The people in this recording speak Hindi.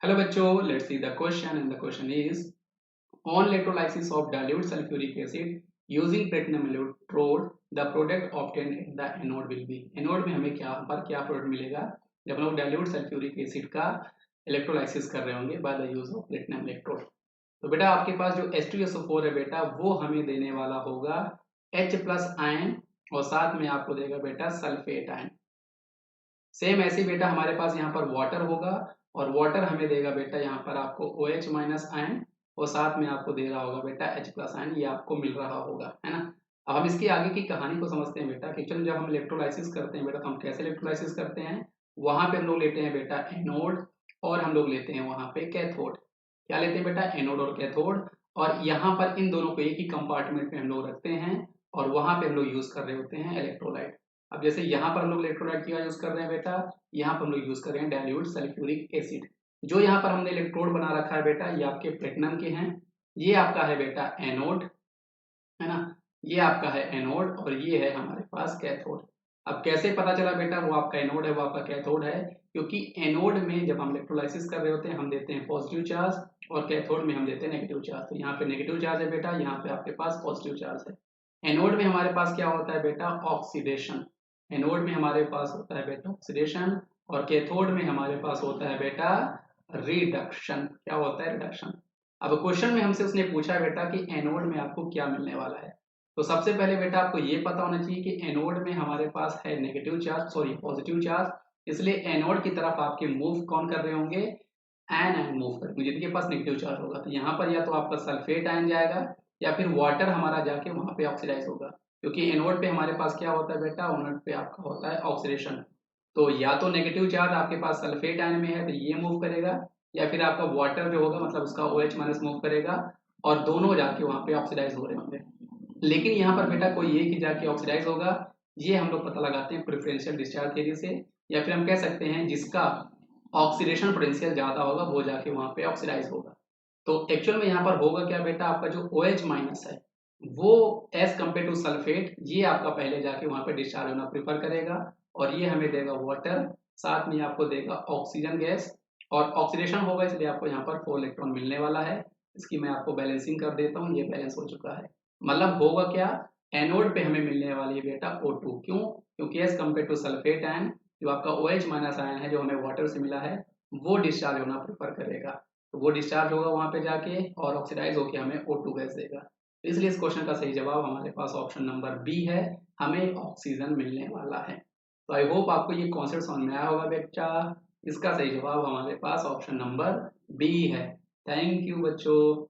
Hello बच्चों, let's see the question and the question is on electrolysis of dilute sulfuric acid using platinum electrode the product obtained in the anode will be anode में हमें क्या प्रोडक्ट मिलेगा जब हम लोग डाइल्यूट सल्फ्यूरिक एसिड का इलेक्ट्रोलाइसिस कर रहे होंगे by the use of platinum electrode. तो बेटा आपके पास जो H2SO4 है बेटा वो हमें देने वाला होगा H प्लस आयन और साथ में आपको देगा बेटा सल्फेट आयन। सेम ऐसे बेटा हमारे पास यहाँ पर वाटर होगा और वाटर हमें देगा बेटा यहाँ पर आपको OH माइनस आयन और साथ में आपको दे रहा होगा बेटा H प्लस आयन, ये आपको मिल रहा होगा, है ना। अब हम इसकी आगे की कहानी को समझते हैं बेटा कि चलो जब हम इलेक्ट्रोलाइसिस करते हैं बेटा तो हम कैसे इलेक्ट्रोलाइसिस करते हैं। वहां पे हम लोग लेते हैं बेटा एनोड और हम लोग लेते हैं वहां पे कैथोड। क्या लेते हैं बेटा, एनोड और कैथोड। और यहाँ पर इन दोनों को एक ही कंपार्टमेंट में हम लोग रखते हैं और वहां पे हम लोग यूज कर रहे होते हैं इलेक्ट्रोलाइट। अब जैसे यहाँ पर हम लोग इलेक्ट्रोलाइट का यूज कर रहे हैं बेटा, यहाँ पर हम लोग यूज कर रहे हैं डाइल्यूट सल्फ्यूरिक एसिड। जो यहाँ पर हमने इलेक्ट्रोड बना रखा है बेटा ये आपके प्लेटिनम के हैं, ये आपका है बेटा एनोड, है ना। ये आपका है एनोड और ये है हमारे पास कैथोड। अब कैसे पता चला बेटा वो आपका एनोड है वो आपका कैथोड है, क्योंकि एनोड में जब हम इलेक्ट्रोलाइसिस कर रहे होते हैं हम देते हैं पॉजिटिव चार्ज और कैथोड में हम देते हैं नेगेटिव चार्ज। तो यहाँ पे नेगेटिव चार्ज है बेटा, यहाँ पे आपके पास पॉजिटिव चार्ज है। एनोड में हमारे पास क्या होता है बेटा, ऑक्सीडेशन। एनोड में हमारे पास होता है बेटा ऑक्सीडेशन और कैथोड में हमारे पास होता है बेटा रिडक्शन। क्या होता है, रिडक्शन। अब क्वेश्चन में हमसे उसने पूछा बेटा कि एनोड में आपको क्या मिलने वाला है। तो सबसे पहले बेटा आपको ये पता होना चाहिए कि एनोड में हमारे पास है negative charge, sorry positive charge, इसलिए एनोड की तरफ आपके मूव कौन कर रहे होंगे, एन आयन मूव करेंगे जिनके पास नेगेटिव चार्ज होगा। तो यहाँ पर या तो आपका सल्फेट आयन जाएगा या फिर वाटर हमारा जाके वहां पे ऑक्सीडाइज होगा, क्योंकि एनोड पे हमारे पास क्या होता है बेटा, एनोड पे आपका होता है ऑक्सीडेशन। तो या तो नेगेटिव चार्ज आपके पास सल्फेट आयन में है तो ये मूव करेगा, या फिर आपका वाटर जो होगा मतलब उसका OH माइनस मूव करेगा और दोनों जाके वहां पे ऑक्सीडाइज हो रहे होंगे। लेकिन यहाँ पर बेटा कोई एक ही जाके ऑक्सीडाइज होगा, ये हम लोग पता लगाते हैं प्रेफरेंशियल डिस्चार्ज थ्योरी से, या फिर हम कह सकते हैं जिसका ऑक्सीडेशन पोटेंशियल ज्यादा होगा वो जाके वहां पे ऑक्सीडाइज होगा। तो एक्चुअल में यहाँ पर होगा क्या बेटा, आपका जो OH माइनस है वो एज कम्पेयर टू सल्फेट ये आपका पहले जाके वहां पे डिस्चार्ज होना प्रेफर करेगा और ये हमें देगा वाटर, साथ में आपको देगा ऑक्सीजन गैस और ऑक्सीडेशन होगा इसलिए आपको यहाँ पर 4 इलेक्ट्रॉन मिलने वाला है। इसकी मैं आपको बैलेंसिंग कर देता हूँ, ये बैलेंस हो चुका है। मतलब होगा क्या, एनोड पे हमें मिलने वाली है बेटा O2। क्यों, क्योंकि as compared to sulphate ion जो आपका OH माइनस आयन है जो हमें वाटर से मिला है वो डिस्चार्ज होना प्रेफर करेगा। तो वो डिस्चार्ज होगा वहां पे जाके और ऑक्सीडाइज होकर हमें O2 गैस देगा। तो इसलिए इस क्वेश्चन का सही जवाब हमारे पास ऑप्शन नंबर बी है, हमें ऑक्सीजन मिलने वाला है। तो आई होप आपको ये कॉन्सेप्ट समझ में आया होगा बेटा। इसका सही जवाब हमारे पास ऑप्शन नंबर बी है। थैंक यू बच्चों।